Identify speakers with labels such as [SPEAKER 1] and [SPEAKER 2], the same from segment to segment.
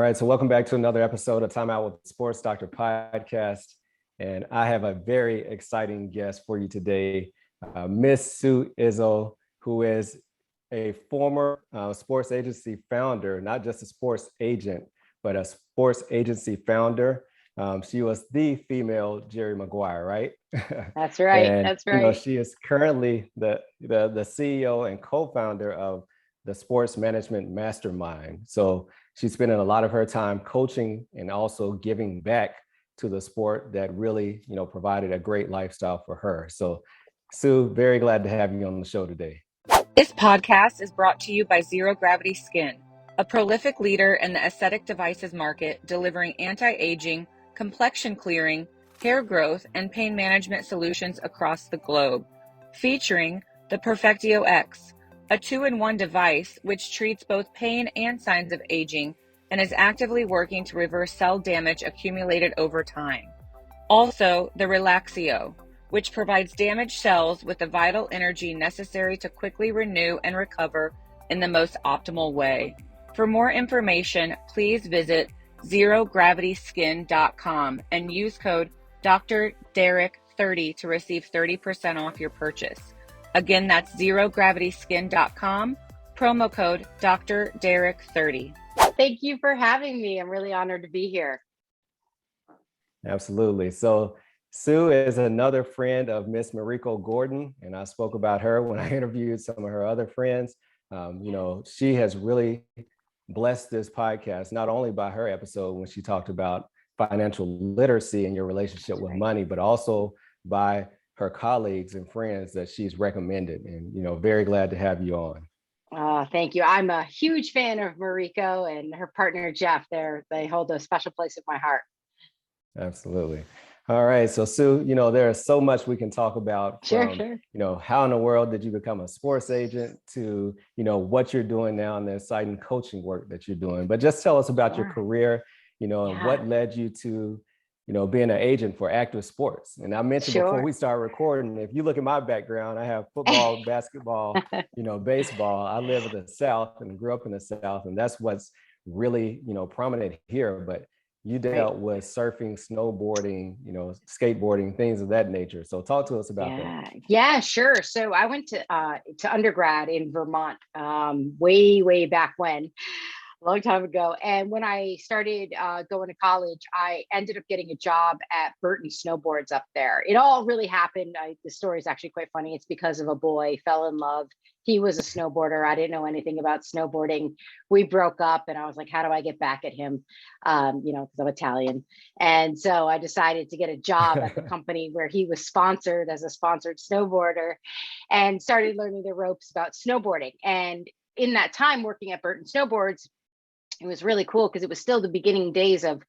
[SPEAKER 1] right, so welcome back to another episode of Time Out with Sports Doctor podcast. And I have a very exciting guest for you today, Miss Sue Izzo, who is a former sports agency founder, not just a sports agent, but a sports agency founder. She was the female Jerry Maguire, right?
[SPEAKER 2] That's right.
[SPEAKER 1] And
[SPEAKER 2] That's right.
[SPEAKER 1] she is currently the CEO and co-founder of the Sports Management Mastermind. So she's spending a lot of her time coaching and also giving back to the sport that really, provided a great lifestyle for her. So, Sue, very glad to have you on the show today.
[SPEAKER 3] This podcast is brought to you by Zero Gravity Skin, a prolific leader in the aesthetic devices market, delivering anti-aging, complexion clearing, hair growth, and pain management solutions across the globe. Featuring the Perfectio X, a 2-in-1 device which treats both pain and signs of aging and is actively working to reverse cell damage accumulated over time. Also, the Relaxio, which provides damaged cells with the vital energy necessary to quickly renew and recover in the most optimal way. For more information, please visit zerogravityskin.com and use code Dr.Derrick30 to receive 30% off your purchase. Again, that's zerogravityskin.com, promo code Dr.Derrick30.
[SPEAKER 2] Thank you for having me. I'm really honored to be here.
[SPEAKER 1] Absolutely. So Sue is another friend of Miss Mariko Gordon, and I spoke about her when I interviewed some of her other friends. She has really blessed this podcast, not only by her episode when she talked about financial literacy and your relationship with money, but also by her colleagues and friends that she's recommended. And, very glad to have you on.
[SPEAKER 2] Thank you. I'm a huge fan of Mariko and her partner, Jeff. They hold a special place in my heart.
[SPEAKER 1] Absolutely. All right. So Sue, there is so much we can talk about from,
[SPEAKER 2] Sure.
[SPEAKER 1] How in the world did you become a sports agent to, what you're doing now and the exciting coaching work that you're doing. But just tell us about your career, and what led you to, being an agent for active sports. And I mentioned before we start recording, if you look at my background, I have football, basketball, baseball. I live in the South and grew up in the South, and that's what's really, prominent here. But you dealt with surfing, snowboarding, skateboarding, things of that nature. So talk to us about that.
[SPEAKER 2] Yeah, sure. So I went to undergrad in Vermont, way back when, a long time ago. And when I started going to college, I ended up getting a job at Burton Snowboards up there. It all really happened. The story is actually quite funny. It's because of a boy, fell in love. He was a snowboarder. I didn't know anything about snowboarding. We broke up and I was like, how do I get back at him? Because I'm Italian. And so I decided to get a job at the company where he was sponsored as a sponsored snowboarder and started learning the ropes about snowboarding. And in that time working at Burton Snowboards, it was really cool because it was still the beginning days of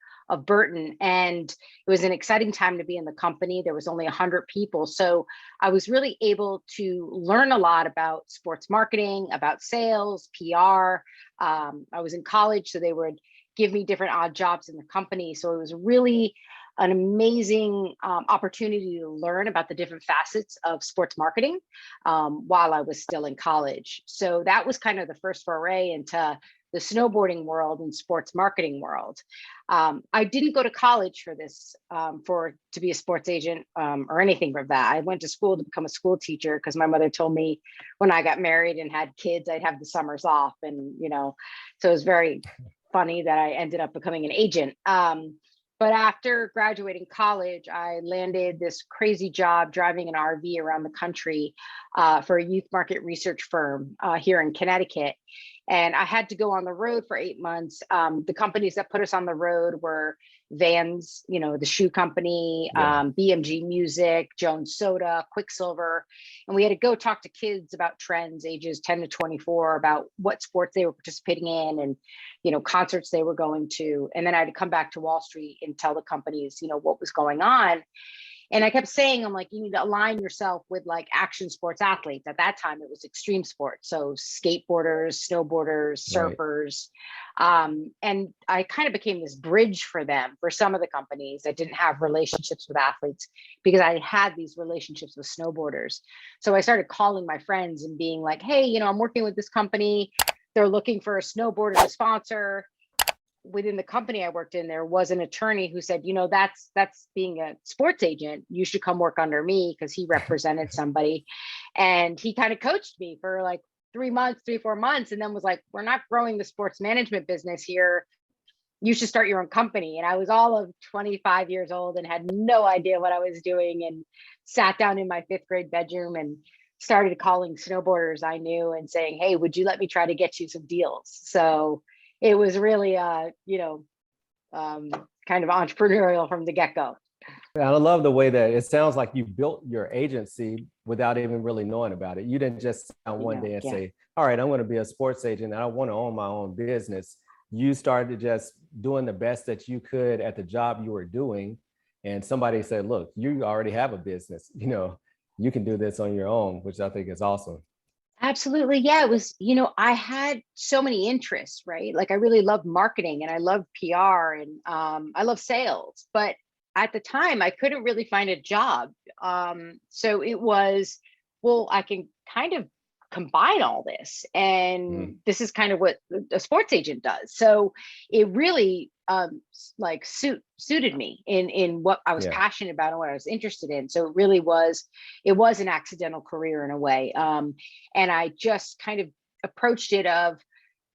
[SPEAKER 2] Burton, and it was an exciting time to be in the company. There was only 100 people. So I was really able to learn a lot about sports marketing, about sales, PR. I was in college, so they would give me different odd jobs in the company. So it was really an amazing opportunity to learn about the different facets of sports marketing while I was still in college. So that was kind of the first foray into the snowboarding world and sports marketing world. I didn't go to college for this, to be a sports agent or anything from that. I went to school to become a school teacher because my mother told me when I got married and had kids, I'd have the summers off. And, so it was very funny that I ended up becoming an agent. But after graduating college, I landed this crazy job driving an RV around the country for a youth market research firm here in Connecticut. And I had to go on the road for 8 months. The companies that put us on the road were Vans, the shoe company, BMG Music, Jones Soda, Quicksilver. And we had to go talk to kids about trends, ages 10 to 24, about what sports they were participating in and, concerts they were going to. And then I had to come back to Wall Street and tell the companies, what was going on. And I kept saying, I'm like, you need to align yourself with like action sports athletes. At that time, it was extreme sports. So skateboarders, snowboarders, surfers. Right. And I kind of became this bridge for them, for some of the companies that didn't have relationships with athletes, because I had these relationships with snowboarders. So I started calling my friends and being like, hey, I'm working with this company. They're looking for a snowboarder to sponsor. within the company I worked in, there was an attorney who said, you know, that's being a sports agent. You should come work under me, because he represented somebody. And he kind of coached me for like 4 months, and then was like, we're not growing the sports management business here. You should start your own company. And I was all of 25 years old and had no idea what I was doing, and sat down in my 5th grade bedroom and started calling snowboarders I knew and saying, hey, would you let me try to get you some deals? So it was really, kind of entrepreneurial from the get-go.
[SPEAKER 1] And I love the way that it sounds like you built your agency without even really knowing about it. You didn't just sit down one day and say, all right, I'm going to be a sports agent and I want to own my own business. You started just doing the best that you could at the job you were doing. And somebody said, look, you already have a business, you know, you can do this on your own, which I think is awesome.
[SPEAKER 2] Absolutely. Yeah, it was, you know, I had so many interests, right? Like I really loved marketing and I loved PR and I love sales, but at the time I couldn't really find a job. So it was, well, I can kind of combine all this, and this is kind of what a sports agent does. So it really like suited me in what I was passionate about and what I was interested in. So it really was, it was an accidental career in a way. And I just kind of approached it of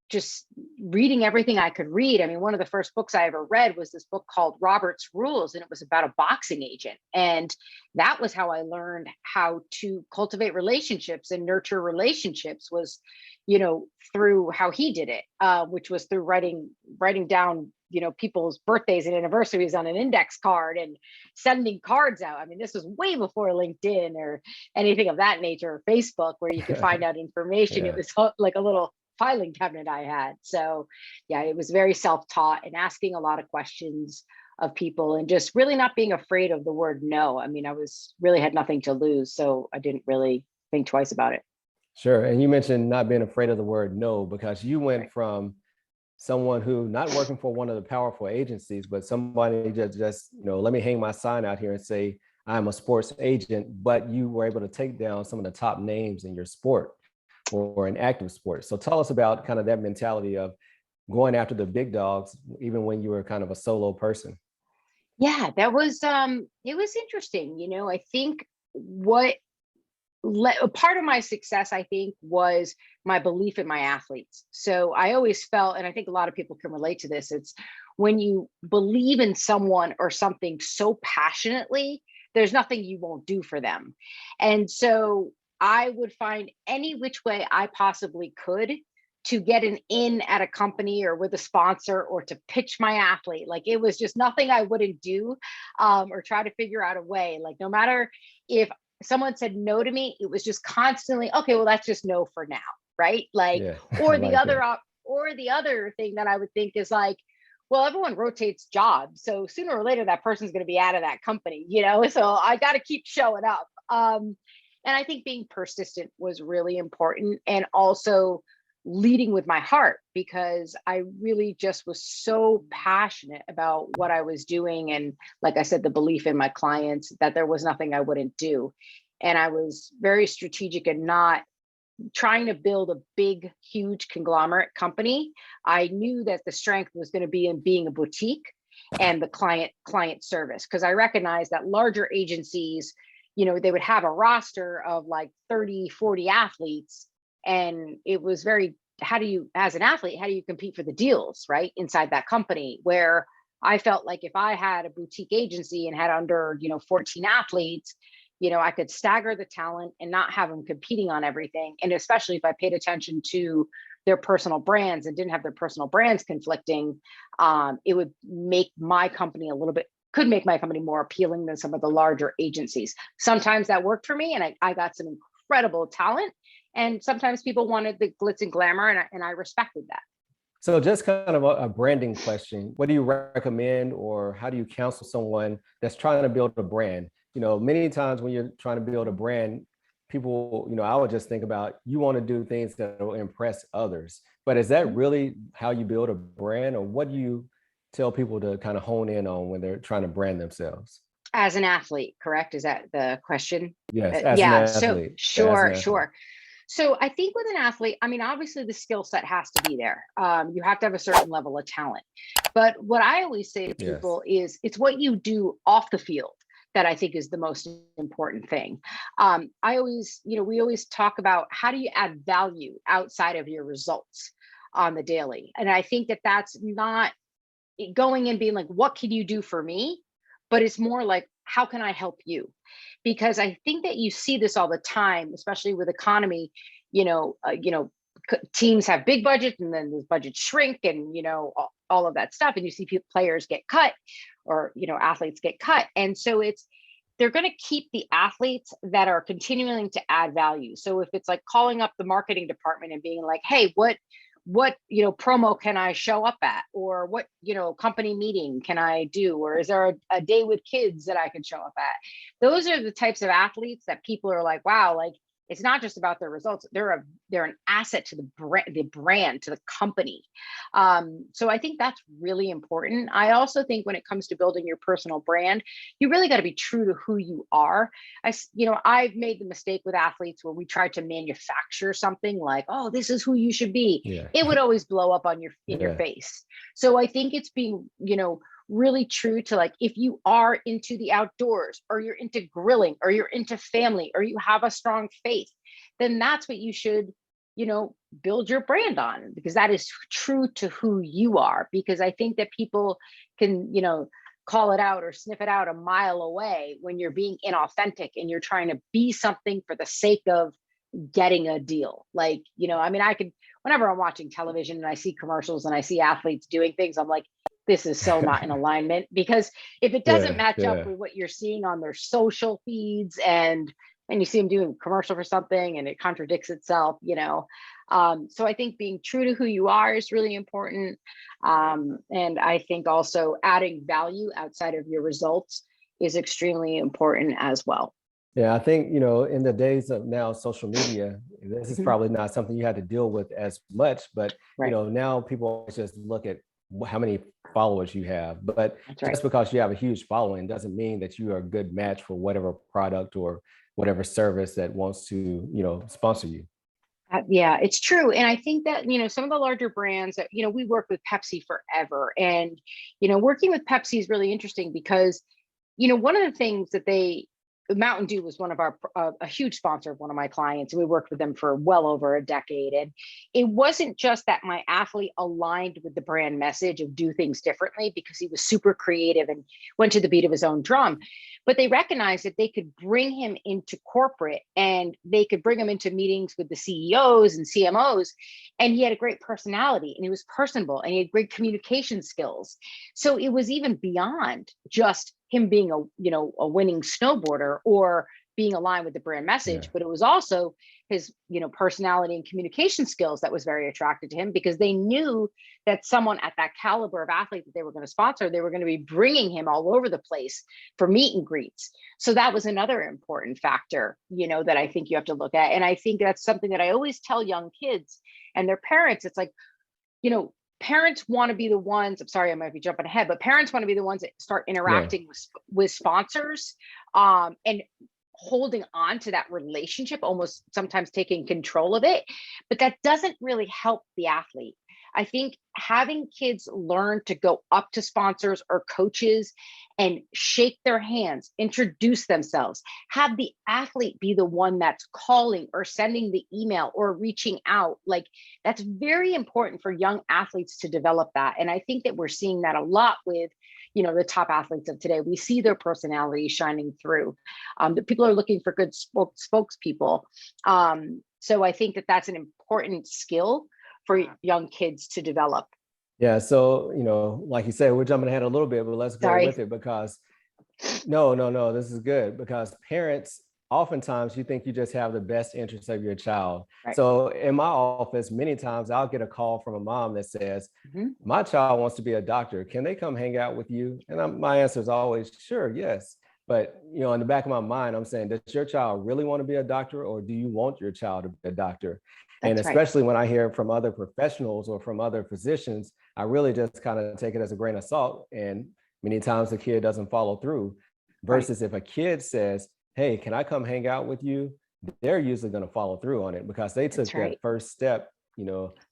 [SPEAKER 2] just reading everything I could read. I mean, one of the first books I ever read was this book called Robert's Rules, and it was about a boxing agent. And that was how I learned how to cultivate relationships and nurture relationships, was, you know, through how he did it, which was through writing down, you know, people's birthdays and anniversaries on an index card and sending cards out. I mean, this was way before LinkedIn or anything of that nature, or Facebook, where you could find out information. It was like a little filing cabinet I had. So yeah, it was very self-taught and asking a lot of questions of people and just really not being afraid of the word no. I mean, I was really had nothing to lose, so I didn't really think twice about it.
[SPEAKER 1] Sure. And you mentioned not being afraid of the word no, because you went from someone who not working for one of the powerful agencies, but somebody just, you know, let me hang my sign out here and say, I'm a sports agent, but you were able to take down some of the top names in your sport or in active sports. So tell us about kind of that mentality of going after the big dogs, even when you were kind of a solo person.
[SPEAKER 2] Yeah, that was, it was interesting. You know, I think part of my success, I think, was my belief in my athletes. So I always felt, and I think a lot of people can relate to this, it's when you believe in someone or something so passionately, there's nothing you won't do for them. And so I would find any which way I possibly could to get an in at a company or with a sponsor or to pitch my athlete. Like it was just nothing I wouldn't do, or try to figure out a way. Like no matter if someone said no to me, it was just constantly, okay, well, that's just no for now. Right. Like, or the other thing that I would think is like, well, everyone rotates jobs. So sooner or later, that person's going to be out of that company, you know? So I got to keep showing up. And I think being persistent was really important, and also leading with my heart, because I really just was so passionate about what I was doing. And like I said, the belief in my clients that there was nothing I wouldn't do. And I was very strategic and not trying to build a big, huge conglomerate company. I knew that the strength was going to be in being a boutique and the client service, because I recognized that larger agencies, you know, they would have a roster of like 30, 40 athletes. And it was very, as an athlete, how do you compete for the deals, right? Inside that company, where I felt like if I had a boutique agency and had under, 14 athletes, I could stagger the talent and not have them competing on everything. And especially if I paid attention to their personal brands and didn't have their personal brands conflicting, it would make my company could make my company more appealing than some of the larger agencies. Sometimes that worked for me, and I got some incredible talent. And sometimes people wanted the glitz and glamour, and I respected that.
[SPEAKER 1] So just kind of a branding question. What do you recommend, or how do you counsel someone that's trying to build a brand? Many times when you're trying to build a brand, people, I would just think about, you want to do things that will impress others. But is that really how you build a brand, or what do you tell people to kind of hone in on when they're trying to brand themselves?
[SPEAKER 2] As an athlete, correct? Is that the question?
[SPEAKER 1] Yes, as an athlete.
[SPEAKER 2] So sure. So I think with an athlete, I mean, obviously the skill set has to be there. You have to have a certain level of talent. But what I always say to
[SPEAKER 1] Yes.
[SPEAKER 2] people is it's what you do off the field that I think is the most important thing. I always, we always talk about how do you add value outside of your results on the daily. And I think that that's not going and being like, what can you do for me? But it's more like, how can I help you? Because I think that you see this all the time, especially with economy. Teams have big budgets, and then those budgets shrink, and all of that stuff. And you see players get cut, or athletes get cut, and so they're going to keep the athletes that are continuing to add value. So if it's like calling up the marketing department and being like, hey, what promo can I show up at, or what company meeting can I do, or is there a day with kids that I can show up at? Those are the types of athletes that people are like, wow, like it's not just about their results. They're an asset to the brand, to the company. So I think that's really important. I also think when it comes to building your personal brand, you really got to be true to who you are. I've made the mistake with athletes where we tried to manufacture something like, oh, this is who you should be.
[SPEAKER 1] Yeah.
[SPEAKER 2] It would always blow up in your face. So I think it's being, really true to, like, if you are into the outdoors, or you're into grilling, or you're into family, or you have a strong faith, then that's what you should, build your brand on, because that is true to who you are. Because I think that people can, call it out or sniff it out a mile away when you're being inauthentic and you're trying to be something for the sake of getting a deal. Like, whenever I'm watching television and I see commercials and I see athletes doing things, I'm like, this is so not in alignment, because if it doesn't match up with what you're seeing on their social feeds, and you see them doing a commercial for something and it contradicts itself, so I think being true to who you are is really important. And I think also adding value outside of your results is extremely important as well.
[SPEAKER 1] Yeah, I think, in the days of now social media, this is
[SPEAKER 2] Mhm.
[SPEAKER 1] probably not something you had to deal with as much, but,
[SPEAKER 2] Right.
[SPEAKER 1] now people just look at how many followers you have. But
[SPEAKER 2] That's right.
[SPEAKER 1] just because you have a huge following doesn't mean that you are a good match for whatever product or whatever service that wants to, sponsor you.
[SPEAKER 2] Yeah, it's true. And I think that, some of the larger brands that, we work with Pepsi forever. And, working with Pepsi is really interesting because, one of the things that Mountain Dew was one of a huge sponsor of one of my clients. And we worked with them for well over a decade. And it wasn't just that my athlete aligned with the brand message of do things differently, because he was super creative and went to the beat of his own drum, but they recognized that they could bring him into corporate, and they could bring him into meetings with the CEOs and CMOs. And he had a great personality, and he was personable, and he had great communication skills. So it was even beyond just him being a winning snowboarder or being aligned with the brand message,
[SPEAKER 1] Yeah.
[SPEAKER 2] but it was also his, personality and communication skills that was very attractive to him, because they knew that someone at that caliber of athlete that they were going to sponsor, they were going to be bringing him all over the place for meet and greets. So that was another important factor, that I think you have to look at. And I think that's something that I always tell young kids and their parents. It's like, parents want to be the ones, I'm sorry, I might be jumping ahead, but parents want to be the ones that start
[SPEAKER 1] No.
[SPEAKER 2] interacting with sponsors, and holding on to that relationship, almost sometimes taking control of it. But that doesn't really help the athlete. I think having kids learn to go up to sponsors or coaches and shake their hands, introduce themselves, have the athlete be the one that's calling or sending the email or reaching out. Like, that's very important for young athletes to develop that. And I think that we're seeing that a lot with, the top athletes of today. We see their personality shining through. That people are looking for good spokespeople. So I think that that's an important skill for young kids to develop.
[SPEAKER 1] Yeah. So, like you said, we're jumping ahead a little bit, but let's go
[SPEAKER 2] Sorry.
[SPEAKER 1] with it, because no, this is good, because parents, oftentimes you think you just have the best interest of your child.
[SPEAKER 2] Right.
[SPEAKER 1] So in my office, many times I'll get a call from a mom that says,
[SPEAKER 2] Mhm.
[SPEAKER 1] my child wants to be a doctor. Can they come hang out with you? And my answer is always, sure, yes. But, in the back of my mind, I'm saying, does your child really want to be a doctor, or do you want your child to be a doctor? And
[SPEAKER 2] That's right.
[SPEAKER 1] especially when I hear from other professionals or from other physicians, I really just kind of take it as a grain of salt. And many times the kid doesn't follow through.
[SPEAKER 2] Right.
[SPEAKER 1] Versus if a kid says, hey, can I come hang out with you? they're usually going to follow through on it because they took
[SPEAKER 2] That's right.
[SPEAKER 1] that first step,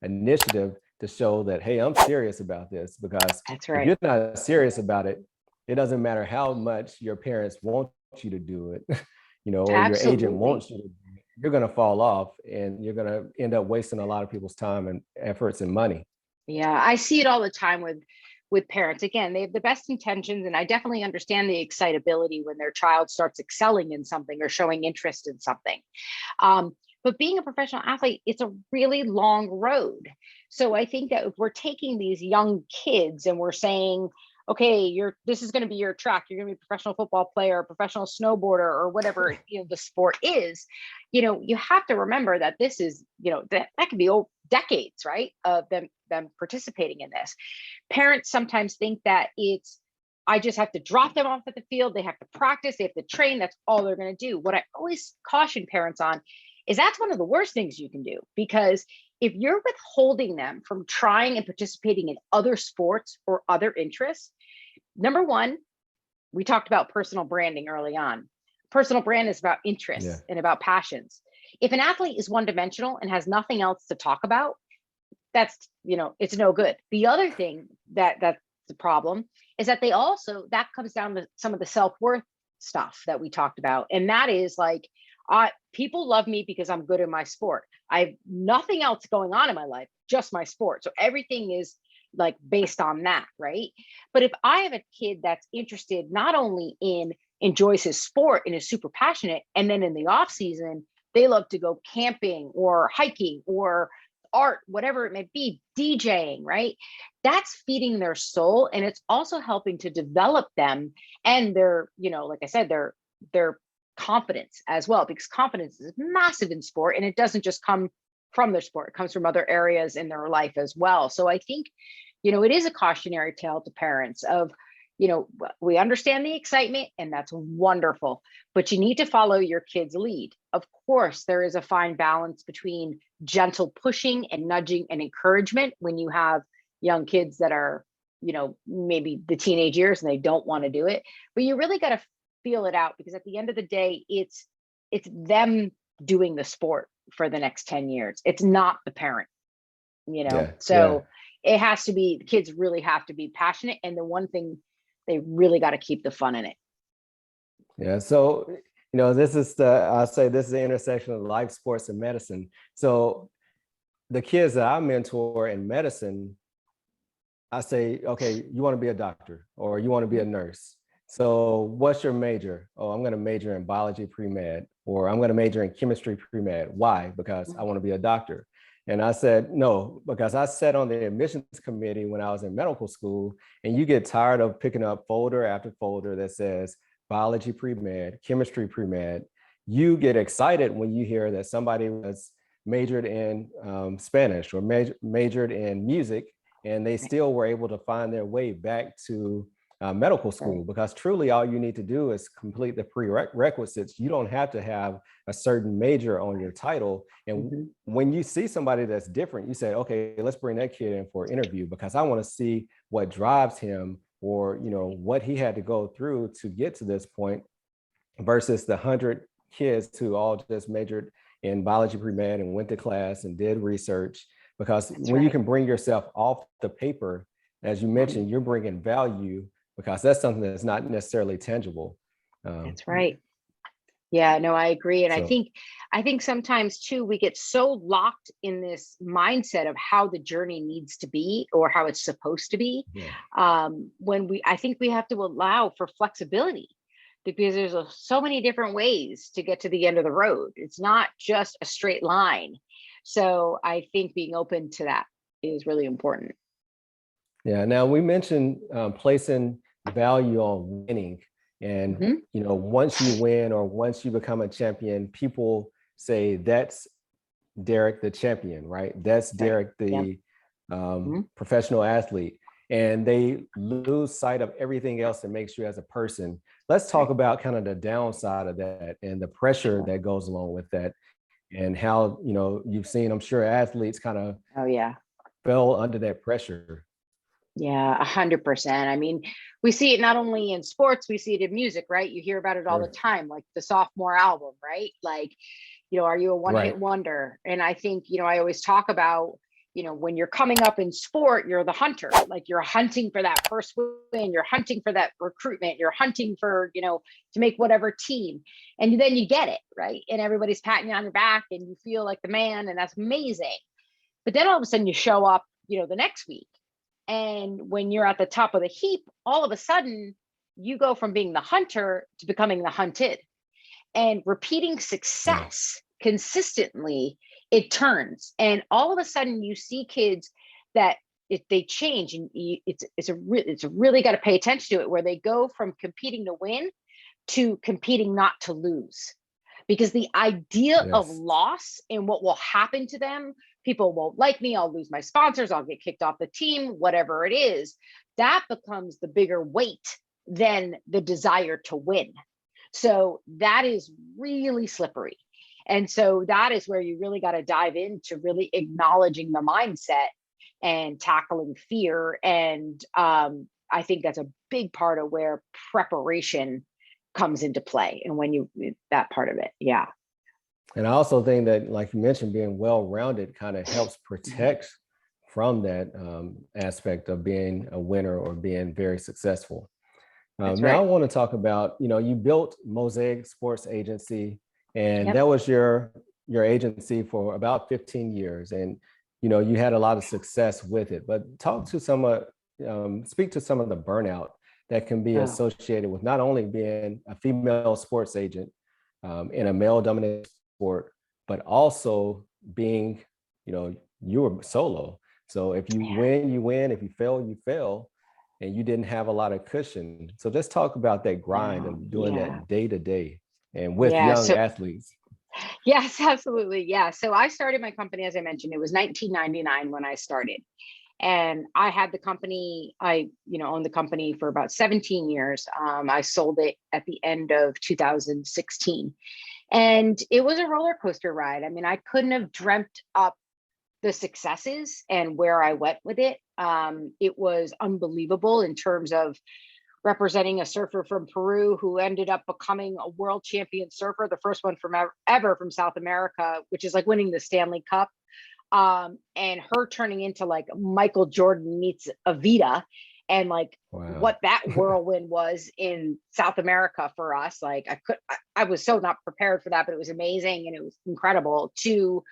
[SPEAKER 1] initiative to show that, hey, I'm serious about this. Because
[SPEAKER 2] That's
[SPEAKER 1] if
[SPEAKER 2] right.
[SPEAKER 1] you're not serious about it, it doesn't matter how much your parents want you to do it, or your agent
[SPEAKER 2] Absolutely.
[SPEAKER 1] wants you to do it, you're going to fall off and you're going to end up wasting a lot of people's time and efforts and money.
[SPEAKER 2] Yeah, I see it all the time with parents. Again, they have the best intentions, and I definitely understand the excitability when their child starts excelling in something or showing interest in something. But being a professional athlete, it's a really long road. So I think that if we're taking these young kids and we're saying, okay, this is going to be your track, you're going to be a professional football player, a professional snowboarder, or whatever the sport is, you have to remember that this is, that could be decades, right, of them participating in this. Parents sometimes think that I just have to drop them off at the field. They have to practice. They have to train. That's all they're going to do. What I always caution parents on is that's one of the worst things you can do, because if you're withholding them from trying and participating in other sports or other interests, number one, we talked about personal branding early on. Personal brand is about interests and about passions. If an athlete is one-dimensional and has nothing else to talk about, that's, it's no good. The other thing that's the problem is that that comes down to some of the self-worth stuff that we talked about. And that is like, people love me because I'm good in my sport. I have nothing else going on in my life, just my sport. So everything is like based on that, right? But if I have a kid that's interested not only enjoys his sport and is super passionate, and then in the off season, they love to go camping or hiking or art, whatever it may be, DJing, right? That's feeding their soul. And it's also helping to develop them and their, like I said, their confidence as well, because confidence is massive in sport, and it doesn't just come from their sport, it comes from other areas in their life as well. So I think, it is a cautionary tale to parents of, we understand the excitement and that's wonderful, but you need to follow your kid's lead. Of course, there is a fine balance between gentle pushing and nudging and encouragement when you have young kids that are, maybe the teenage years and they don't want to do it, but you really got to feel it out, because at the end of the day, it's them doing the sport for the next 10 years. It's not the parent, so it has to be, the kids really have to be passionate. And the one thing, they really got to keep the fun in it.
[SPEAKER 1] Yeah. So, this is I'll say this is the intersection of life, sports, and medicine. So the kids that I mentor in medicine, I say, okay, you want to be a doctor or you want to be a nurse. So what's your major? Oh, I'm going to major in biology pre-med, or I'm going to major in chemistry pre-med. Why? Because I want to be a doctor. And I said, no, because I sat on the admissions committee when I was in medical school, and you get tired of picking up folder after folder that says biology pre-med, chemistry pre-med. You get excited when you hear that somebody was majored in Spanish or majored in music, and they still were able to find their way back to medical school, because truly all you need to do is complete the prerequisites. You don't have to have a certain major on your title. And when you see somebody that's different, you say, okay, let's bring that kid in for an interview, because I want to see what drives him, or what he had to go through to get to this point, versus the 100 kids who all just majored in biology pre-med and went to class and did research. Because when you can bring yourself off the paper, as you mentioned, you're bringing value, because that's something that's not necessarily tangible.
[SPEAKER 2] That's right. Yeah, no, I agree. And I think sometimes too, we get so locked in this mindset of how the journey needs to be or how it's supposed to be. I think we have to allow for flexibility, because there's so many different ways to get to the end of the road. It's not just a straight line. So I think being open to that is really important.
[SPEAKER 1] Yeah. Now we mentioned placing value on winning, and once you win or once you become a champion, people say that's Derrick the champion, right? That's Derrick the professional athlete, and they lose sight of everything else that makes you as a person. Let's talk about kind of the downside of that and the pressure that goes along with that, and how you've seen, I'm sure, athletes kind of fell under that pressure.
[SPEAKER 2] Yeah, 100%. I mean, we see it not only in sports, we see it in music, right? You hear about it all the time, like the sophomore album, right? Like, Are you a one-hit wonder? And I think, I always talk about, when you're coming up in sport, you're the hunter, like you're hunting for that first win, you're hunting for that recruitment, you're hunting for, to make whatever team. And then you get it, right? And everybody's patting you on your back and you feel like the man, and that's amazing. But then all of a sudden you show up, the next week. And when you're at the top of the heap, all of a sudden you go from being the hunter to becoming the hunted. And repeating success consistently, it turns. And all of a sudden you see kids that if they change, and it's really got to pay attention to it, where they go from competing to win to competing not to lose. Because the idea of loss and what will happen to them, people won't like me, I'll lose my sponsors, I'll get kicked off the team, whatever it is, that becomes the bigger weight than the desire to win. So that is really slippery. And so that is where you really got to dive into really acknowledging the mindset and tackling fear. And I think that's a big part of where preparation comes into play. And when that part of it. Yeah.
[SPEAKER 1] And I also think that, like you mentioned, being well-rounded kind of helps protect from that aspect of being a winner or being very successful. Now I want to talk about, you built Mosaic Sports Agency, and that was your agency for about 15 years. And, you had a lot of success with it, but speak to some of the burnout that can be associated with not only being a female sports agent in a male-dominated sport, but also being, you were solo. So if you win, you win. If you fail, you fail. And you didn't have a lot of cushion. So let's talk about that grind and doing that day to day and with young athletes.
[SPEAKER 2] Yes, absolutely. Yeah. So I started my company, as I mentioned, it was 1999 when I started. And I had the company, I owned the company for about 17 years. I sold it at the end of 2016. And it was a roller coaster ride. I mean, I couldn't have dreamt up the successes and where I went with it. It was unbelievable in terms of representing a surfer from Peru who ended up becoming a world champion surfer, the first one from ever from South America, which is like winning the Stanley Cup. And her turning into like Michael Jordan meets Evita, and like what that whirlwind was in South America for us. Like I was so not prepared for that, but it was amazing and it was incredible. To,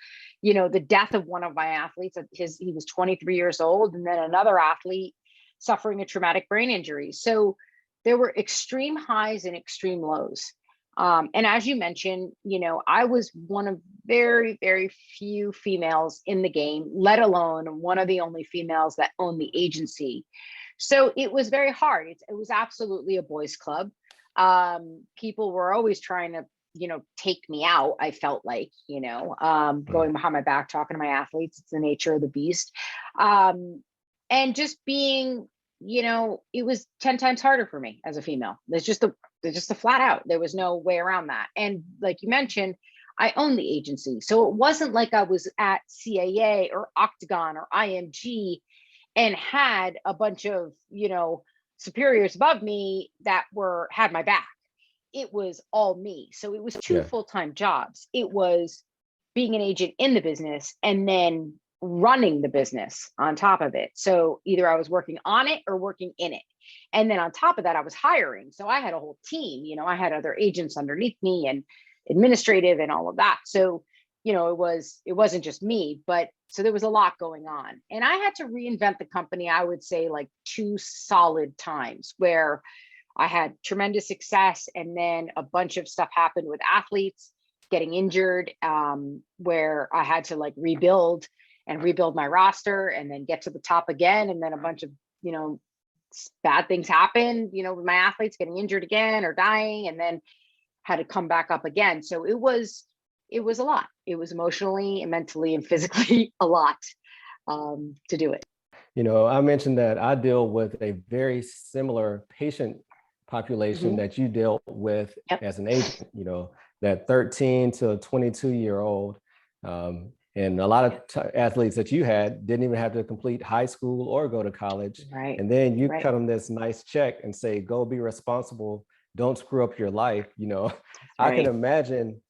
[SPEAKER 2] the death of one of my athletes, he was 23 years old, and then another athlete suffering a traumatic brain injury. So there were extreme highs and extreme lows. And as you mentioned, I was one of very, very few females in the game, let alone one of the only females that owned the agency. So it was very hard. It was absolutely a boys' club. People were always trying to, take me out. I felt like, going behind my back, talking to my athletes. It's the nature of the beast. And just being, it was 10 times harder for me as a female. There's just a flat out. There was no way around that. And like you mentioned, I owned the agency. So it wasn't like I was at CAA or Octagon or IMG and had a bunch of, superiors above me that had my back. It was all me. So it was two full-time jobs. It was being an agent in the business and then running the business on top of it. So either I was working on it or working in it. And then on top of that, I was hiring. So I had a whole team, I had other agents underneath me and administrative and all of that. So, it wasn't just me, but so there was a lot going on. And I had to reinvent the company, I would say like 2 solid times where I had tremendous success. And then a bunch of stuff happened with athletes getting injured, where I had to like rebuild my roster and then get to the top again. And then a bunch of, bad things happened, with my athletes getting injured again or dying, and then had to come back up again. So it was a lot. It was emotionally and mentally and physically a lot to do it.
[SPEAKER 1] I mentioned that I deal with a very similar patient population that you dealt with as an agent, that 13 to 22-year-old. And a lot of athletes that you had didn't even have to complete high school or go to college.
[SPEAKER 2] Right.
[SPEAKER 1] And then you cut them this nice check and say, go be responsible. Don't screw up your life. I can imagine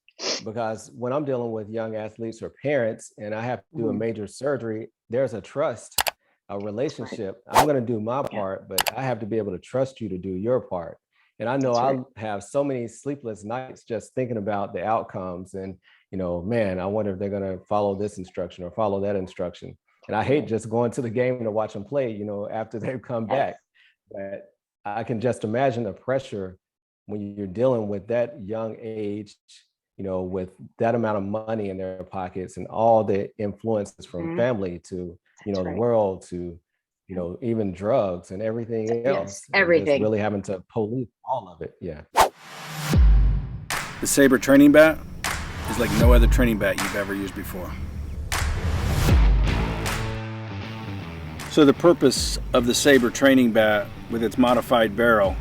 [SPEAKER 1] because when I'm dealing with young athletes or parents and I have to do a major surgery, there's a trust, a relationship. I'm going to do my part, but I have to be able to trust you to do your part. And I know I have so many sleepless nights just thinking about the outcomes and, man, I wonder if they're going to follow this instruction or follow that instruction. And I hate just going to the game to watch them play, after they've come back. But I can just imagine the pressure when you're dealing with that young age, with that amount of money in their pockets and all the influences from family to, the world to, even drugs and everything else.
[SPEAKER 2] Everything.
[SPEAKER 1] Just really having to police all of it. Yeah.
[SPEAKER 4] The Sabre training bat is like no other training bat you've ever used before. So the purpose of the Sabre training bat with its modified barrel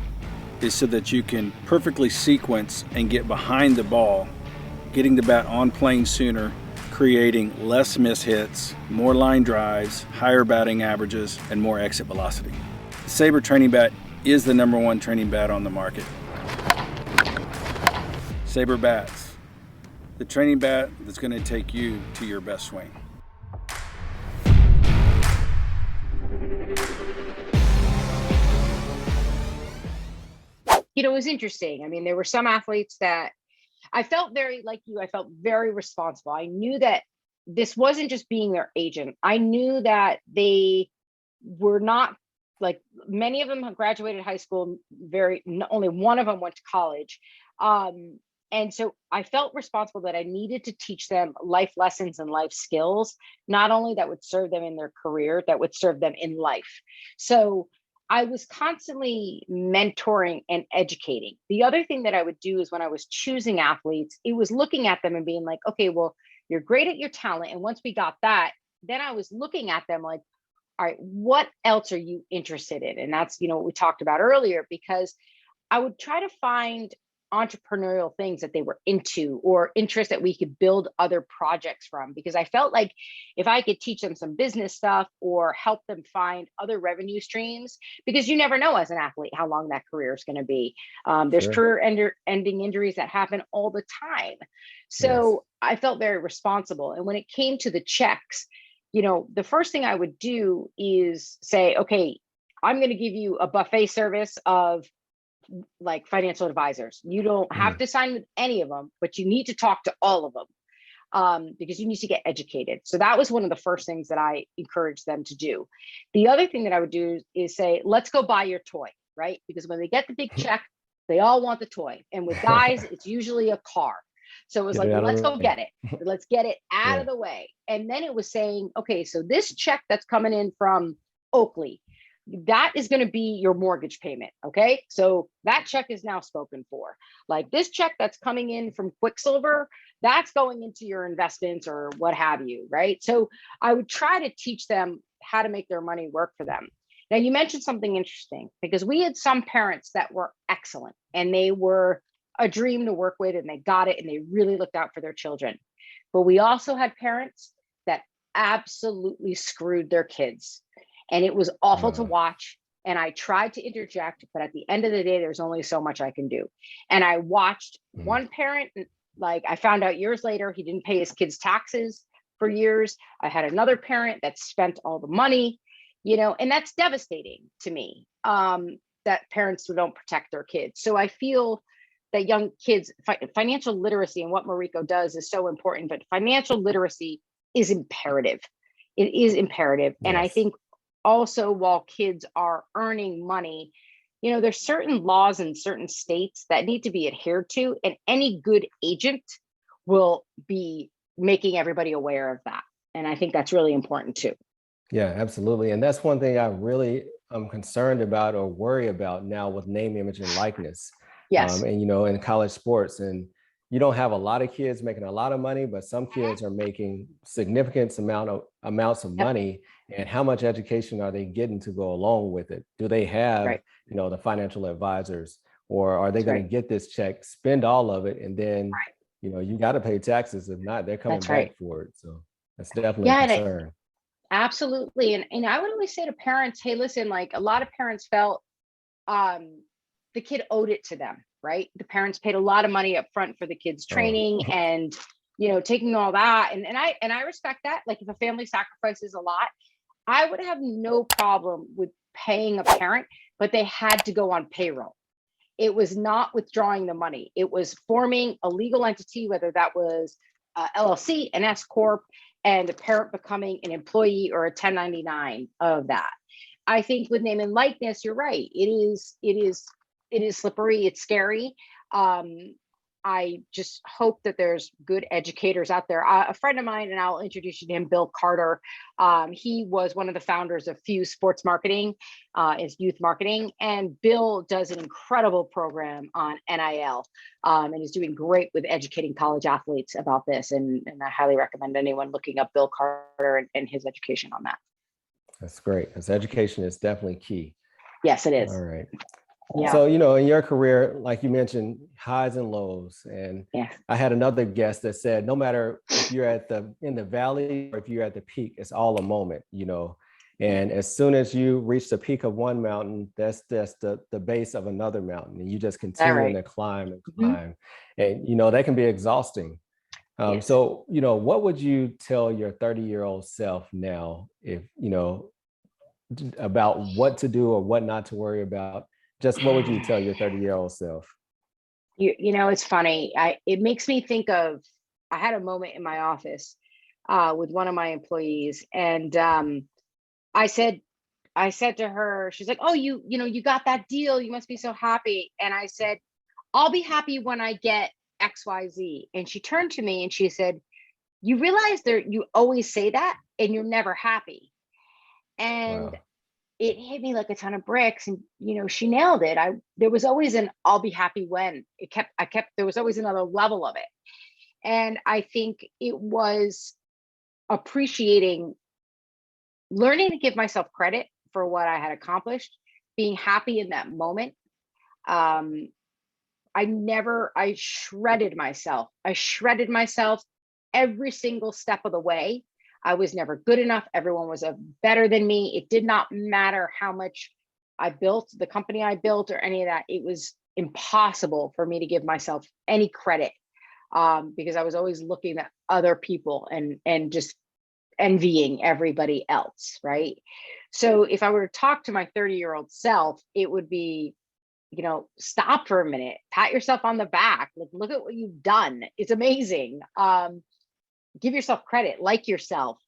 [SPEAKER 4] is so that you can perfectly sequence and get behind the ball, getting the bat on plane sooner, creating less miss hits, more line drives, higher batting averages, and more exit velocity. The Sabre training bat is the #1 training bat on the market. Sabre Bats, the training bat that's going to take you to your best swing.
[SPEAKER 2] It was interesting. I mean, there were some athletes that I felt very like you. I felt very responsible. I knew that this wasn't just being their agent. I knew that they were not like many of them have graduated high school. Only one of them went to college. And so I felt responsible that I needed to teach them life lessons and life skills, not only that would serve them in their career, that would serve them in life. So I was constantly mentoring and educating. The other thing that I would do is when I was choosing athletes, it was looking at them and being like, okay, well, you're great at your talent. And once we got that, then I was looking at them like, all right, what else are you interested in? And that's, what we talked about earlier, because I would try to find entrepreneurial things that they were into or interest that we could build other projects from, because I felt like if I could teach them some business stuff or help them find other revenue streams, because you never know as an athlete how long that career is going to be. There's career-ending injuries that happen all the time. So I felt very responsible. And when it came to the checks, the first thing I would do is say, okay, I'm going to give you a buffet service of like financial advisors. You don't have to sign with any of them, but you need to talk to all of them because you need to get educated. So that was one of the first things that I encouraged them to do. The other thing that I would do is say, let's go buy your toy, right? Because when they get the big check, they all want the toy. And with guys, it's usually a car. So it was let's go get it. Let's get it out of the way. And then it was saying, okay, so this check that's coming in from Oakley, that is going to be your mortgage payment. Okay. So that check is now spoken for. Like this check that's coming in from Quicksilver, that's going into your investments or what have you. Right. So I would try to teach them how to make their money work for them. Now, you mentioned something interesting because we had some parents that were excellent and they were a dream to work with and they got it and they really looked out for their children. But we also had parents that absolutely screwed their kids. And it was awful to watch. And I tried to interject, but at the end of the day, there's only so much I can do. And I watched one parent, like I found out years later, he didn't pay his kids' taxes for years. I had another parent that spent all the money, and that's devastating to me, that parents who don't protect their kids. So I feel that young kids, financial literacy and what Mariko does is so important, but financial literacy is imperative. It is imperative. And I think also while kids are earning money, there's certain laws in certain states that need to be adhered to, and any good agent will be making everybody aware of that. And I think that's really important too.
[SPEAKER 1] Yeah, absolutely. And that's one thing I really am concerned about or worry about now with name, image, and likeness.
[SPEAKER 2] Yes.
[SPEAKER 1] And, in college sports, and you don't have a lot of kids making a lot of money, but some kids are making significant amounts of money. And how much education are they getting to go along with it? Do they have, the financial advisors, or are they going to get this check, spend all of it, and then, you got to pay taxes. If not, they're coming back for it. So that's definitely a concern.
[SPEAKER 2] Absolutely. And I would always say to parents, hey, listen, like a lot of parents felt the kid owed it to them. right? The parents paid a lot of money up front for the kids'
[SPEAKER 1] Oh,
[SPEAKER 2] training and, taking all that. And I respect that. Like if a family sacrifices a lot, I would have no problem with paying a parent, but they had to go on payroll. It was not withdrawing the money. It was forming a legal entity, whether that was LLC, an S corp, and the parent becoming an employee or a 1099 of that. I think with name and likeness, you're right. It is slippery. It's scary. I just hope that there's good educators out there. A friend of mine, and I'll introduce you to him, Bill Carter. He was one of the founders of Fuse Sports Marketing, is youth marketing. And Bill does an incredible program on NIL and is doing great with educating college athletes about this. And I highly recommend anyone looking up Bill Carter and his education on that.
[SPEAKER 1] that's great, because education is definitely key.
[SPEAKER 2] Yes, it is.
[SPEAKER 1] All right.
[SPEAKER 2] Yeah.
[SPEAKER 1] So, in your career, like you mentioned, highs and lows. And
[SPEAKER 2] Yeah.
[SPEAKER 1] I had another guest that said, no matter if you're in the valley or if you're at the peak, it's all a moment, And as soon as you reach the peak of one mountain, that's the base of another mountain. And you just continue to climb and climb. And, that can be exhausting.
[SPEAKER 2] Yes.
[SPEAKER 1] So, what would you tell your 30-year-old self now if, about what to do or what not to worry about? Just what would you tell your 30-year-old self?
[SPEAKER 2] It's funny. It makes me think of, I had a moment in my office with one of my employees, and I said to her, she's like, "Oh, you got that deal. You must be so happy." And I said, "I'll be happy when I get XYZ." And she turned to me and she said, "You realize you always say that and you're never happy." And
[SPEAKER 1] Wow.
[SPEAKER 2] it hit me like a ton of bricks, and she nailed it. There was always an "I'll be happy when." There was always another level of it. And I think it was appreciating, learning to give myself credit for what I had accomplished, being happy in that moment. I shredded myself. I shredded myself every single step of the way. I was never good enough. Everyone was better than me. It did not matter how much I built, the company I built, or any of that. It was impossible for me to give myself any credit because I was always looking at other people and just envying everybody else, right? So if I were to talk to my 30-year-old self, it would be, stop for a minute, pat yourself on the back, look at what you've done. It's amazing. Give yourself credit, like yourself,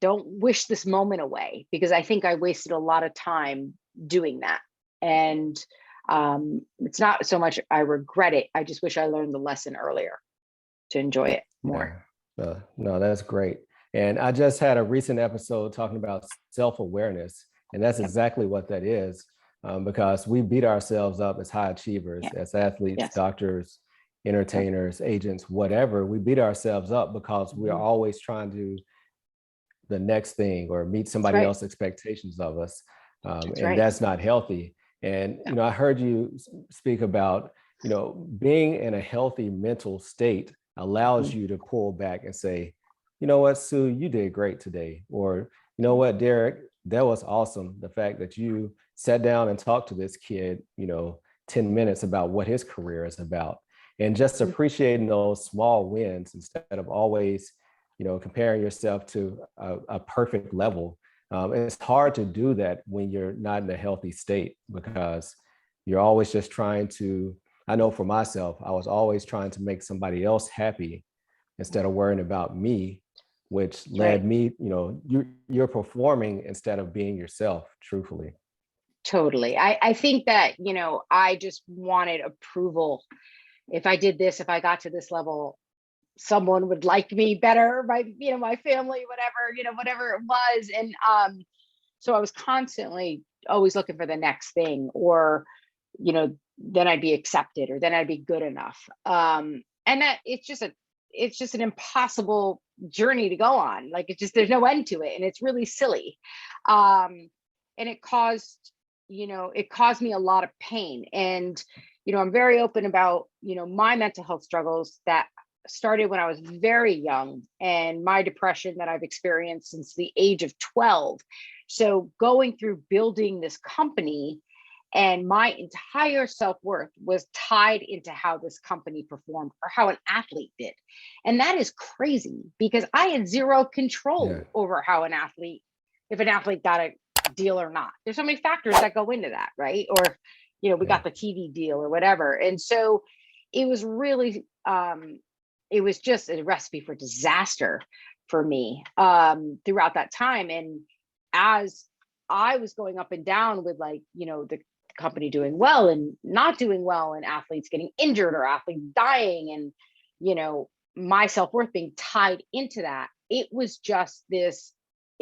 [SPEAKER 2] don't wish this moment away, because I think I wasted a lot of time doing that. And it's not so much I regret it. I just wish I learned the lesson earlier to enjoy it more.
[SPEAKER 1] No, that's great. And I just had a recent episode talking about self-awareness, and that's exactly what that is, because we beat ourselves up as high achievers, as athletes, doctors, entertainers, agents, whatever. We beat ourselves up because we're always trying to do the next thing or meet somebody else's expectations of us. That's not healthy. And, I heard you speak about, being in a healthy mental state allows you to pull back and say, "You know what, Sue, you did great today." Or, "You know what, Derrick, that was awesome. The fact that you sat down and talked to this kid, 10 minutes about what his career is about." And just appreciating those small wins instead of always, comparing yourself to a perfect level. It's hard to do that when you're not in a healthy state, because you're always just trying to, I know for myself, I was always trying to make somebody else happy instead of worrying about me, which led me, you're performing instead of being yourself, truthfully.
[SPEAKER 2] Totally. I think that, I just wanted approval. If I did this, if I got to this level, someone would like me better, my family, whatever it was. And so I was constantly always looking for the next thing, or, then I'd be accepted, or then I'd be good enough. And that it's just an impossible journey to go on. There's no end to it. And it's really silly. And it caused me a lot of pain. And, I'm very open about, my mental health struggles that started when I was very young, and my depression that I've experienced since the age of 12. So going through building this company And my entire self-worth was tied into how this company performed or how an athlete did. And that is crazy because I had zero control over how if an athlete got a deal or not. There's so many factors that go into that, right? Or, we got the TV deal or whatever. And so it was really, it was just a recipe for disaster for me throughout that time. And as I was going up and down with the company doing well and not doing well, and athletes getting injured or athletes dying, and my self-worth being tied into that, it was just this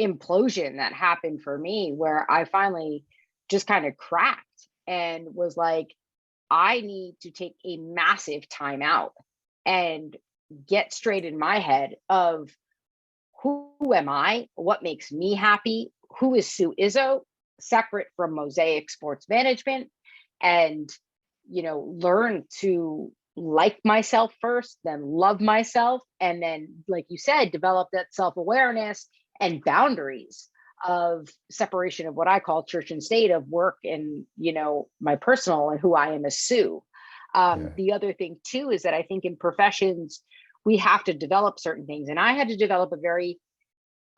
[SPEAKER 2] implosion that happened for me where I finally just kind of cracked and was like, I need to take a massive time out and get straight in my head of who am I, what makes me happy, who is Sue Izzo, separate from Mosaic Sports Management, and learn to like myself first, then love myself, and then, like you said, develop that self-awareness and boundaries of separation of what I call church and state, of work and my personal, and who I am as Sue. The other thing too is that I think in professions we have to develop certain things, and I had to develop a very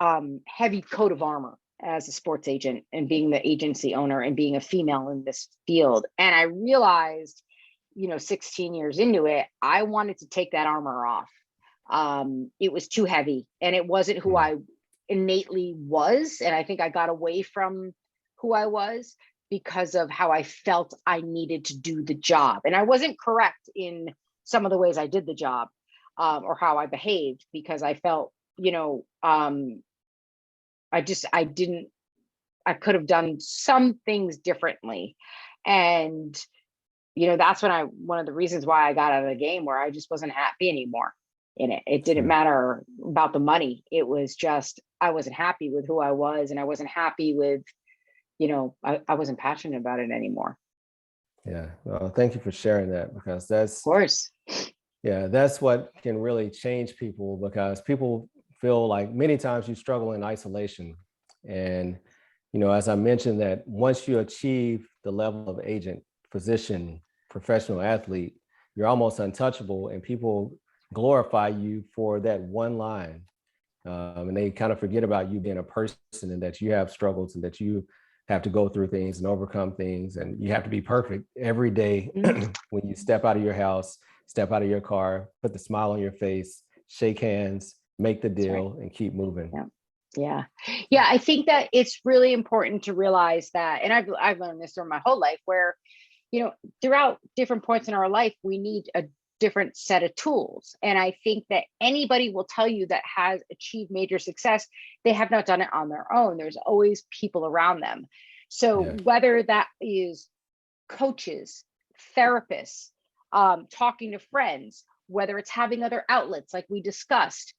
[SPEAKER 2] heavy coat of armor as a sports agent and being the agency owner and being a female in this field. And I realized, 16 years into it, I wanted to take that armor off. It was too heavy and it wasn't who I innately was. And I think I got away from who I was because of how I felt I needed to do the job. And I wasn't correct in some of the ways I did the job or how I behaved, because I felt, I could have done some things differently. And, that's one of the reasons why I got out of the game, where I just wasn't happy anymore in it. It didn't matter about the money. It was just, I wasn't happy with who I was, and I wasn't happy with, I wasn't passionate about it anymore.
[SPEAKER 1] Yeah. Well, thank you for sharing that, because that's,
[SPEAKER 2] of course,
[SPEAKER 1] that's what can really change people, because people feel like many times you struggle in isolation. And, as I mentioned, that once you achieve the level of agent, physician, professional athlete, you're almost untouchable, and people glorify you for that one line. And they kind of forget about you being a person, and that you have struggles, and that you have to go through things and overcome things. And you have to be perfect every day when you step out of your house, step out of your car, put the smile on your face, shake hands, make the deal, and keep moving.
[SPEAKER 2] Yeah. I think that it's really important to realize that, and I've learned this through my whole life, where, throughout different points in our life, we need a different set of tools. And I think that anybody will tell you that has achieved major success, they have not done it on their own. There's always people around them. So whether that is coaches, therapists, talking to friends, whether it's having other outlets like we discussed,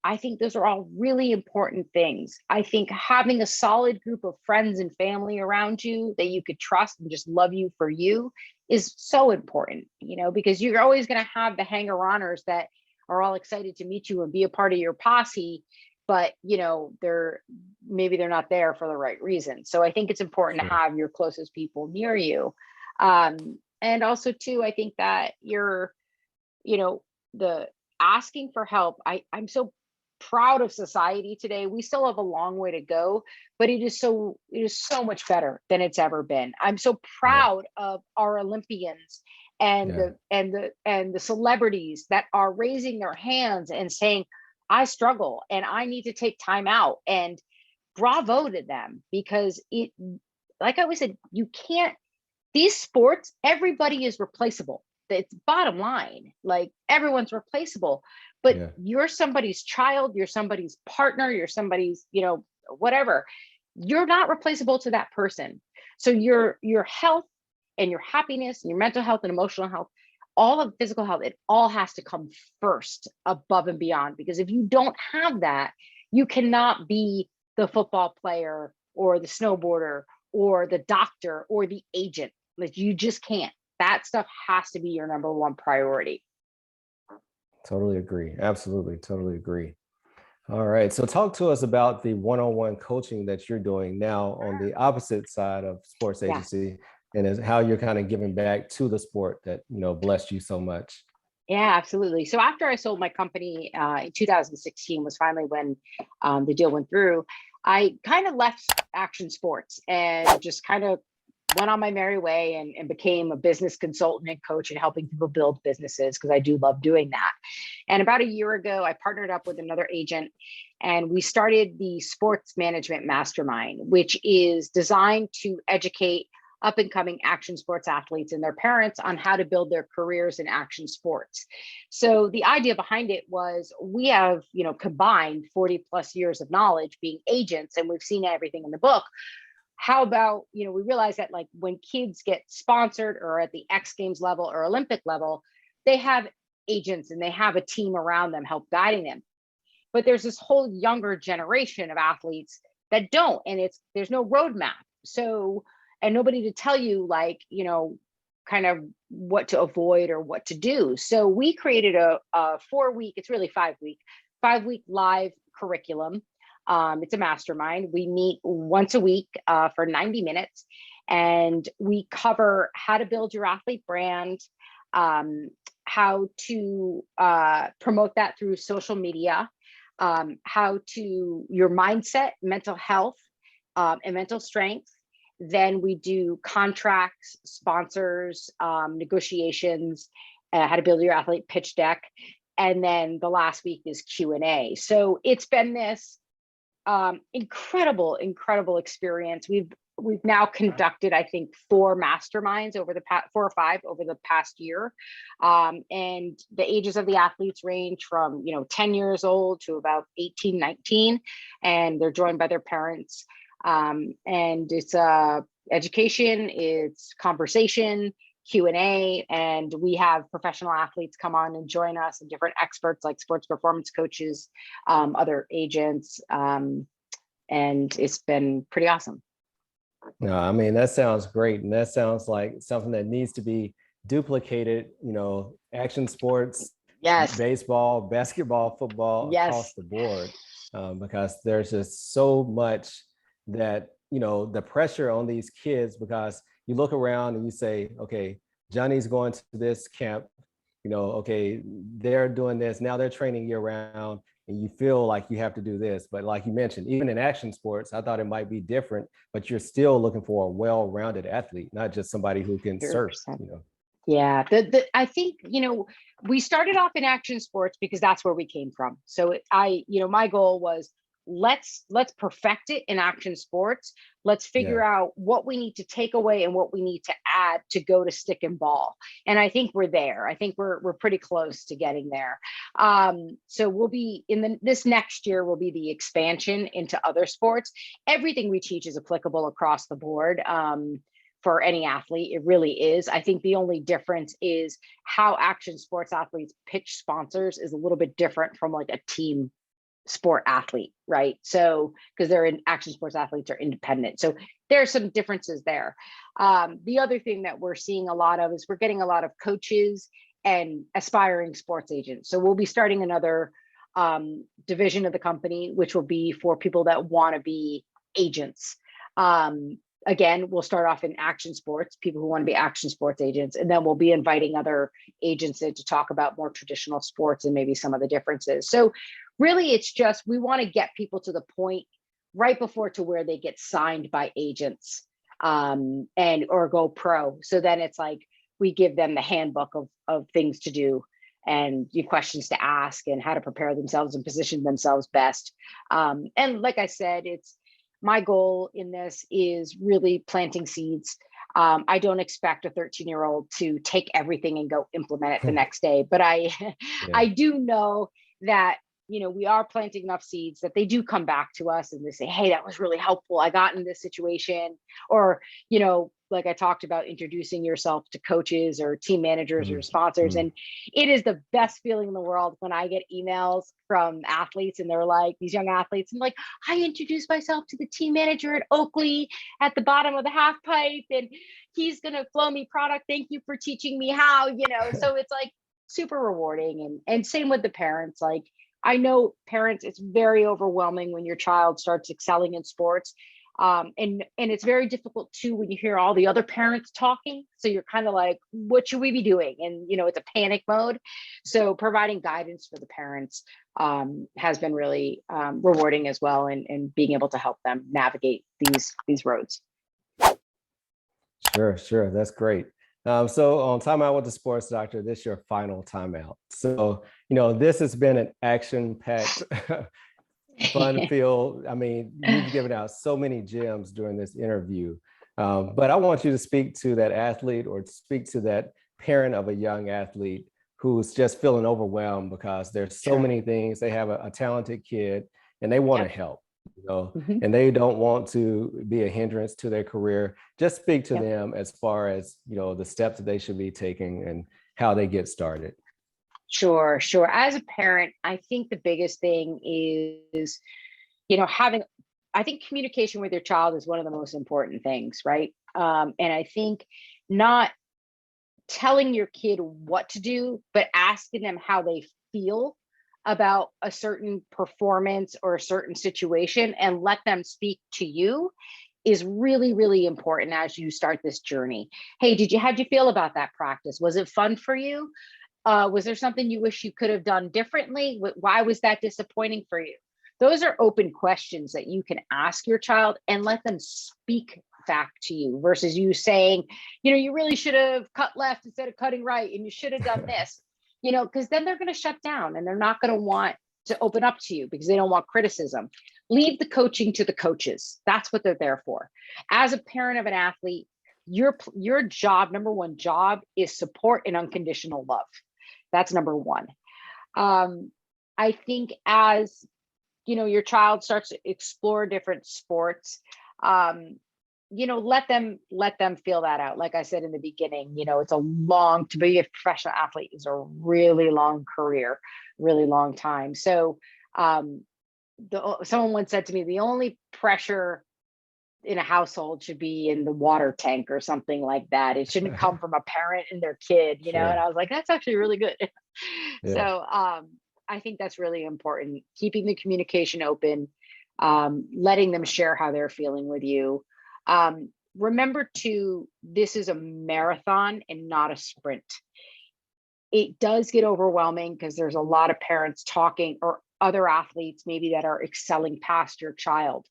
[SPEAKER 2] I think those are all really important things. I think having a solid group of friends and family around you that you could trust and just love you for you is so important, because you're always going to have the hanger-oners that are all excited to meet you and be a part of your posse, but they're not there for the right reason. So I think it's important to have your closest people near you. And also too, I think that the asking for help, I'm so proud of society today. We still have a long way to go, but it is so much better than it's ever been. I'm so proud of our Olympians and the celebrities that are raising their hands and saying, I struggle and I need to take time out, and bravo to them, because it, like I always said, these sports, everybody is replaceable. It's bottom line, like everyone's replaceable, but you're somebody's child, you're somebody's partner, you're somebody's, whatever. You're not replaceable to that person. So your health and your happiness and your mental health and emotional health, all of physical health, it all has to come first, above and beyond. Because if you don't have that, you cannot be the football player or the snowboarder or the doctor or the agent. Like, you just can't. That stuff has to be your number one priority.
[SPEAKER 1] Totally agree. Absolutely. Totally agree. All right. So talk to us about the one-on-one coaching that you're doing now on the opposite side of sports
[SPEAKER 2] Yeah.
[SPEAKER 1] agency, and is how you're kind of giving back to the sport that, blessed you so much.
[SPEAKER 2] Yeah, absolutely. So after I sold my company in 2016 was finally when the deal went through. I kind of left action sports and just kind of went on my merry way and became a business consultant and coach and helping people build businesses because I do love doing that. And about a year ago, I partnered up with another agent and we started the Sports Management Mastermind, which is designed to educate up and coming action sports athletes and their parents on how to build their careers in action sports. So the idea behind it was we have, combined 40 plus years of knowledge being agents, and we've seen everything in the book. How about, we realize that like when kids get sponsored or at the X Games level or Olympic level, they have agents and they have a team around them help guiding them. But there's this whole younger generation of athletes that don't, and there's no roadmap. So, and nobody to tell you like, kind of what to avoid or what to do. So we created a 4-week, it's really 5-week live curriculum. It's a mastermind. We meet once a week for 90 minutes, and we cover how to build your athlete brand, how to promote that through social media, how to your mindset, mental health, and mental strength. Then we do contracts, sponsors, negotiations, how to build your athlete pitch deck. And then the last week is Q&A. So it's been this incredible experience. We've now conducted, I think, 4 masterminds over the past 4 or 5 over the past year. And the ages of the athletes range from, 10 years old to about 18, 19, and they're joined by their parents. And it's education, it's conversation, Q&A, and we have professional athletes come on and join us and different experts like sports performance coaches, other agents, and it's been pretty awesome.
[SPEAKER 1] No, I mean, that sounds great. And that sounds like something that needs to be duplicated, action sports,
[SPEAKER 2] Yes,
[SPEAKER 1] baseball, basketball, football,
[SPEAKER 2] yes,
[SPEAKER 1] across the board, because there's just so much that, the pressure on these kids, because you look around and you say, okay, Johnny's going to this camp, okay, they're doing this, now they're training year round, and you feel like you have to do this. But like you mentioned, even in action sports, I thought it might be different, but you're still looking for a well-rounded athlete, not just somebody who can surf,
[SPEAKER 2] 100%. Yeah, I think, we started off in action sports because that's where we came from. So my goal was let's perfect it in action sports. Let's figure out what we need to take away and what we need to add to go to stick and ball. And I think we're there. I think we're pretty close to getting there. So we'll be this next year will be the expansion into other sports. Everything we teach is applicable across the board. For any athlete, it really is. I think the only difference is how action sports athletes pitch sponsors is a little bit different from like a team sport athlete, right? So because they're in action sports athletes are independent. So there's some differences there. The other thing that we're seeing a lot of is we're getting a lot of coaches and aspiring sports agents. So we'll be starting another division of the company, which will be for people that want to be agents. Again, we'll start off in action sports, people who want to be action sports agents, and then we'll be inviting other agents in to talk about more traditional sports and maybe some of the differences. So really, it's just, we want to get people to the point right before to where they get signed by agents or go pro. So then it's like, we give them the handbook of things to do and questions to ask and how to prepare themselves and position themselves best. And like I said, my goal in this is really planting seeds. I don't expect a 13-year-old to take everything and go implement it the next day, but I do know that, we are planting enough seeds that they do come back to us and they say, hey, that was really helpful. I got in this situation. Or, like I talked about, introducing yourself to coaches or team managers or sponsors. And it is the best feeling in the world when I get emails from athletes and they're like, these young athletes, and like, I introduced myself to the team manager at Oakley at the bottom of the half pipe, and he's going to flow me product. Thank you for teaching me how, so it's like super rewarding. And same with the parents. Like, I know parents, it's very overwhelming when your child starts excelling in sports. And it's very difficult too when you hear all the other parents talking. So you're kind of like, what should we be doing? And it's a panic mode. So providing guidance for the parents has been really rewarding as well, and being able to help them navigate these roads.
[SPEAKER 1] Sure. That's great. So on Time Out with the Sports Doctor, this is your final timeout. So, this has been an action-packed, fun-filled. I mean, you've given out so many gems during this interview. But I want you to speak to that athlete, or speak to that parent of a young athlete who's just feeling overwhelmed because there's so many things. They have a talented kid and they want to help. And they don't want to be a hindrance to their career. Just speak to them as far as, the steps that they should be taking and how they get started.
[SPEAKER 2] Sure. As a parent, I think the biggest thing is, I think communication with your child is one of the most important things, right? And I think not telling your kid what to do, but asking them how they feel about a certain performance or a certain situation, and let them speak to you, is really, really important as you start this journey. Hey, how'd you feel about that practice? Was it fun for you? Was there something you wish you could have done differently? Why was that disappointing for you? Those are open questions that you can ask your child and let them speak back to you, versus you saying, you really should have cut left instead of cutting right, and you should have done this. Because then they're going to shut down and they're not going to want to open up to you because they don't want criticism. Leave the coaching to the coaches. That's what they're there for. As a parent of an athlete, your job, number one job, is support and unconditional love. That's number one. I think as your child starts to explore different sports, let them feel that out. Like I said in the beginning, to be a professional athlete is a really long career, really long time. So someone once said to me, the only pressure in a household should be in the water tank or something like that. It shouldn't come from a parent and their kid, and I was like, that's actually really good. So I think that's really important. Keeping the communication open, letting them share how they're feeling with you. Remember this is a marathon and not a sprint. It does get overwhelming because there's a lot of parents talking, or other athletes maybe that are excelling past your child.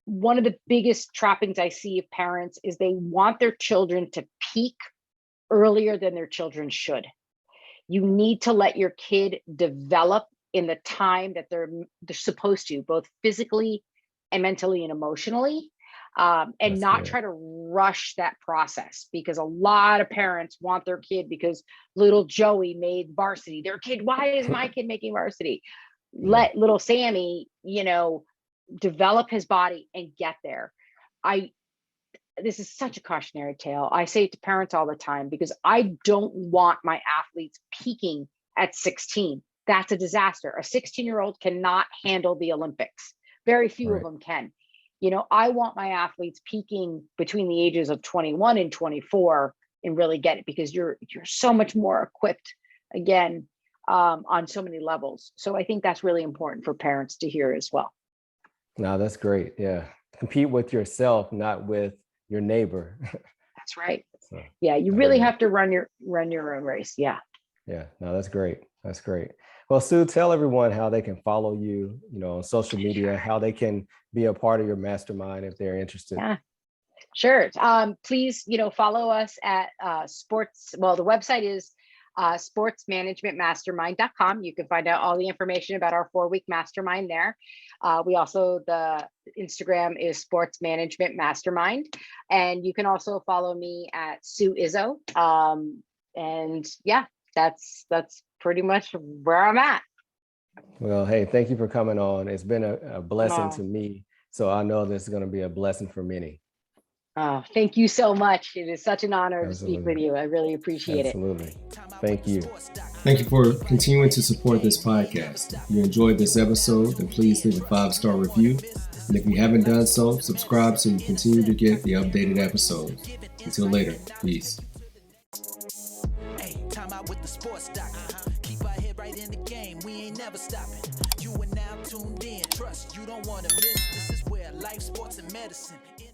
[SPEAKER 2] One of the biggest trappings I see of parents is they want their children to peak earlier than their children should. You need to let your kid develop in the time that they're supposed to, both physically and mentally and emotionally. And not try to rush that process, because a lot of parents want their kid because little Joey made varsity. Their kid, why is my kid making varsity? Let little Sammy, develop his body and get there. This is such a cautionary tale. I say it to parents all the time because I don't want my athletes peaking at 16. That's a disaster. A 16-year-old cannot handle the Olympics. Very few of them can. I want my athletes peaking between the ages of 21 and 24 and really get it, because you're so much more equipped, again, on so many levels. So I think that's really important for parents to hear as well.
[SPEAKER 1] No, that's great. Yeah. Compete with yourself, not with your neighbor.
[SPEAKER 2] That's right. So, you really have to run your own race. Yeah.
[SPEAKER 1] Yeah. No, that's great. That's great. Well, Sue, tell everyone how they can follow you, on social media, how they can be a part of your mastermind if they're interested.
[SPEAKER 2] Yeah, sure. Please, follow us at sports. Well, the website is sportsmanagementmastermind.com. You can find out all the information about our 4-week mastermind there. The Instagram is Sports Management Mastermind. And you can also follow me at Sue Izzo. That's pretty much where I'm at.
[SPEAKER 1] Well, hey, thank you for coming on. It's been a blessing to me. So I know this is going to be a blessing for many.
[SPEAKER 2] Oh, thank you so much. It is such an honor to speak with you. I really appreciate it.
[SPEAKER 1] Absolutely. Thank you.
[SPEAKER 5] Thank you for continuing to support this podcast. If you enjoyed this episode, then please leave a 5-star review. And if you haven't done so, subscribe so you continue to get the updated episodes. Until later, peace. Hey, time out with the sports doctor. Keep our hip
[SPEAKER 6] right in the game, we ain't never stopping. You are now tuned in, trust you don't wanna miss. This is where life, sports, and medicine